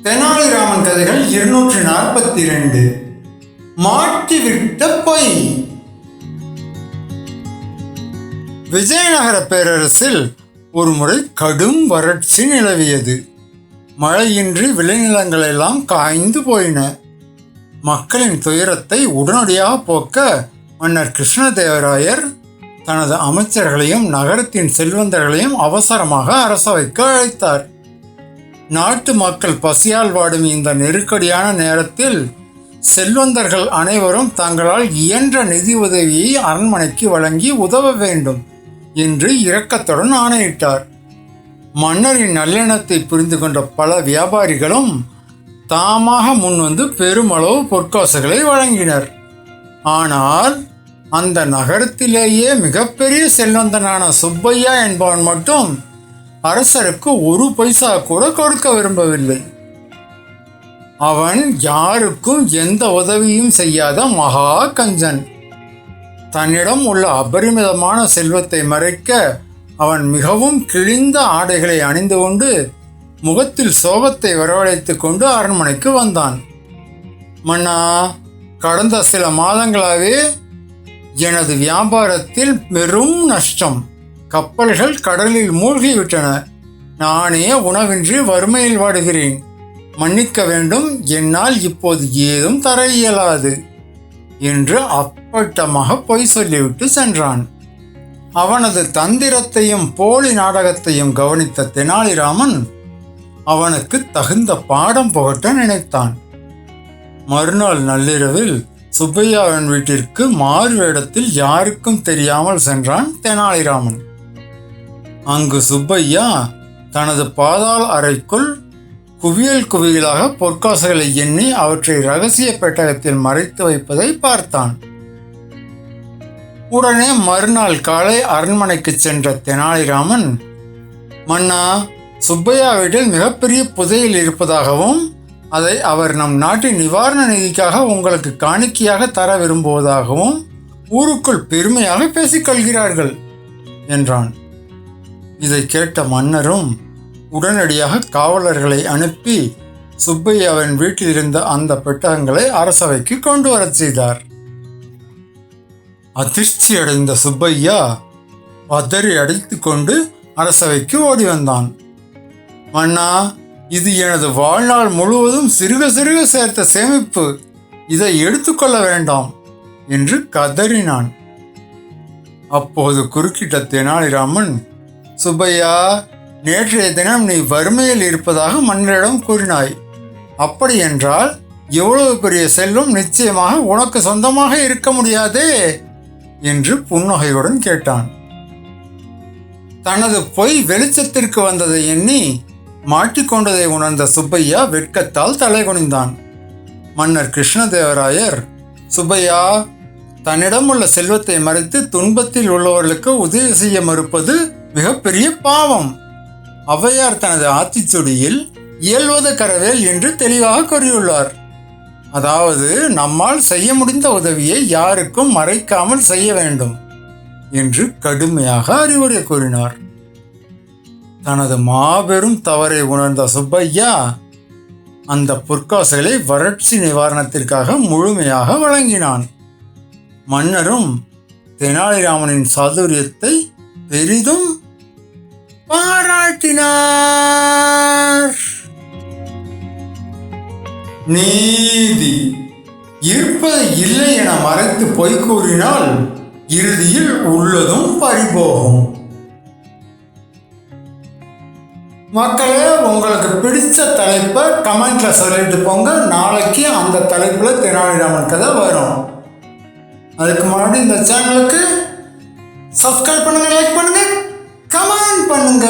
தெனாலிராமன் கதைகள் 242. மாட்டிவிட்ட பொய். விஜயநகர பேரரசில் ஒரு முறை கடும் வறட்சி நிலவியது. மழையின்றி விளைநிலங்கள் எல்லாம் காய்ந்து போயின. மக்களின் துயரத்தை உடனடியாக போக்க மன்னர் கிருஷ்ணதேவராயர் தனது அமைச்சர்களையும் நகரத்தின் செல்வந்தர்களையும் அவசரமாக அரசவைக்கு அழைத்தார். நாட்டு மக்கள் பசியால் வாடும் இந்த நெருக்கடியான நேரத்தில் செல்வந்தர்கள் அனைவரும் தங்களால் இயன்ற நிதி உதவியை அரண்மனைக்கு வழங்கி உதவ வேண்டும் என்று இரக்கத்துடன் ஆணையிட்டார். மன்னரின் நல்லெண்ணத்தை புரிந்து கொண்ட பல வியாபாரிகளும் தாமாக முன்வந்து பெருமளவு பொற்காசுகளை வழங்கினர். ஆனால் அந்த நகரத்திலேயே மிகப்பெரிய செல்வந்தனான சுப்பையா என்பவன் மட்டும் அரசருக்கு ஒரு பைசா கூட கொடுக்க விரும்பவில்லை. அவன் யாருக்கும் எந்த உதவியும் செய்யாத மகா கஞ்சன். தன்னிடம் உள்ள அபரிமிதமான செல்வத்தை மறைக்க அவன் மிகவும் கிழிந்த ஆடைகளை அணிந்து கொண்டு முகத்தில் சோகத்தை வரவழைத்து கொண்டு அரண்மனைக்கு வந்தான். மன்னா, கடந்த சில மாதங்களாகவே எனது வியாபாரத்தில் பெரும் நஷ்டம். கப்பல்கள் கடலில் மூழ்கிவிட்டன. நானே உணவின்றி வறுமையில் வாடுகிறேன். மன்னிக்க வேண்டும், என்னால் இப்போது ஏதும் தர இயலாது என்று அப்பட்டமாக பொய் சொல்லிவிட்டு சென்றான். அவனது தந்திரத்தையும் போலி நாடகத்தையும் கவனித்த தெனாலிராமன் அவனுக்கு தகுந்த பாடம் புகட்ட நினைத்தான். மறுநாள் நள்ளிரவில் சுப்பையாவின் வீட்டிற்கு மாறு வேடத்தில் யாருக்கும் தெரியாமல் சென்றான் தெனாலிராமன். அங்கு சுப்பையா தனது பாதாள அறைக்குள் குவியல் குவியலாக பொற்காசுகளை எண்ணி அவற்றை ரகசிய பெட்டகத்தில் மறைத்து வைப்பதை பார்த்தான். உடனே மறுநாள் காலை அரண்மனைக்கு சென்ற தெனாலிராமன், மன்னா, சுப்பையா வீட்டில் மிகப்பெரிய புதையல் இருப்பதாகவும் அதை அவர் நம் நாட்டின் நிவாரண நிதிக்காக உங்களுக்கு காணிக்கையாக தர விரும்புவதாகவும் ஊருக்குள் பெருமையாக பேசிக்கொள்கிறார்கள் என்றான். இதை கேட்ட மன்னரும் உடனடியாக காவலர்களை அனுப்பி சுப்பையாவின் வீட்டில் இருந்த அந்த பெட்டகங்களை அரசவைக்கு கொண்டு வரச் செய்தார். அதிர்ச்சி அடைந்த சுப்பையா பதறி அடித்து கொண்டு அரசவைக்கு ஓடி வந்தான். மன்னா, இது எனது வாழ்நாள் முழுவதும் சிறுக சிறுக சேர்த்த சேமிப்பு. இதை எடுத்துக்கொள்ள வேண்டாம் என்று கதறினான். அப்போது குறுக்கிட்ட தெனாலிராமன், சுப்பையா, நேற்றைய தினம் நீ வறுமையில் இருப்பதாக மன்னரிடம் கூறினாய். அப்படி என்றால் எவ்வளவு பெரிய செல்வம் நிச்சயமாக உனக்கு சொந்தமாக இருக்க முடியாதே என்று புன்னகையுடன் கேட்டான். தனது பொய் வெளிச்சத்திற்கு வந்ததை எண்ணி மாட்டிக்கொண்டதை உணர்ந்த சுப்பையா வெட்கத்தால் தலைகுனிந்தான். மன்னர் கிருஷ்ணதேவராயர், சுப்பையா, தன்னிடம் உள்ள செல்வத்தை மறைத்து துன்பத்தில் உள்ளவர்களுக்கு உதவி செய்ய மறுப்பது மிகப்பெரிய பாவம். ஔவையார் தனது ஆத்திச்சூடியில் இயல்வது கரவேல் என்று தெளிவாக கூறியுள்ளார். அதாவது, நம்மால் செய்ய முடிந்த உதவியை யாருக்கும் மறைக்காமல் செய்ய வேண்டும் என்று கடுமையாக அறிவுரை கூறினார். தனது மாபெரும் தவறை உணர்ந்த சுப்பையா அந்த பொற்காசுகளை வறட்சி நிவாரணத்திற்காக முழுமையாக வழங்கினான். மன்னரும் தெனாலிராமனின் சாதுரியத்தை பெரிதும் பாராட்டினார். நீதி. இருப்பது இல்லை என மறைத்து பொய் கூறினால் இறுதியில் உள்ளதும் பறிபோகும். மக்களே, உங்களுக்கு பிடிச்ச தலைப்பை கமெண்ட்ல சொல்லிட்டு போங்க. நாளைக்கு அந்த தலைப்புல தெனாலிராமன் கதை வரும். அதுக்கு முன்னாடி இந்த சேனலுக்கு சப்ஸ்கிரைப் பண்ணுங்க, லைக் பண்ணுங்க, கமெண்ட் பண்ணுங்க.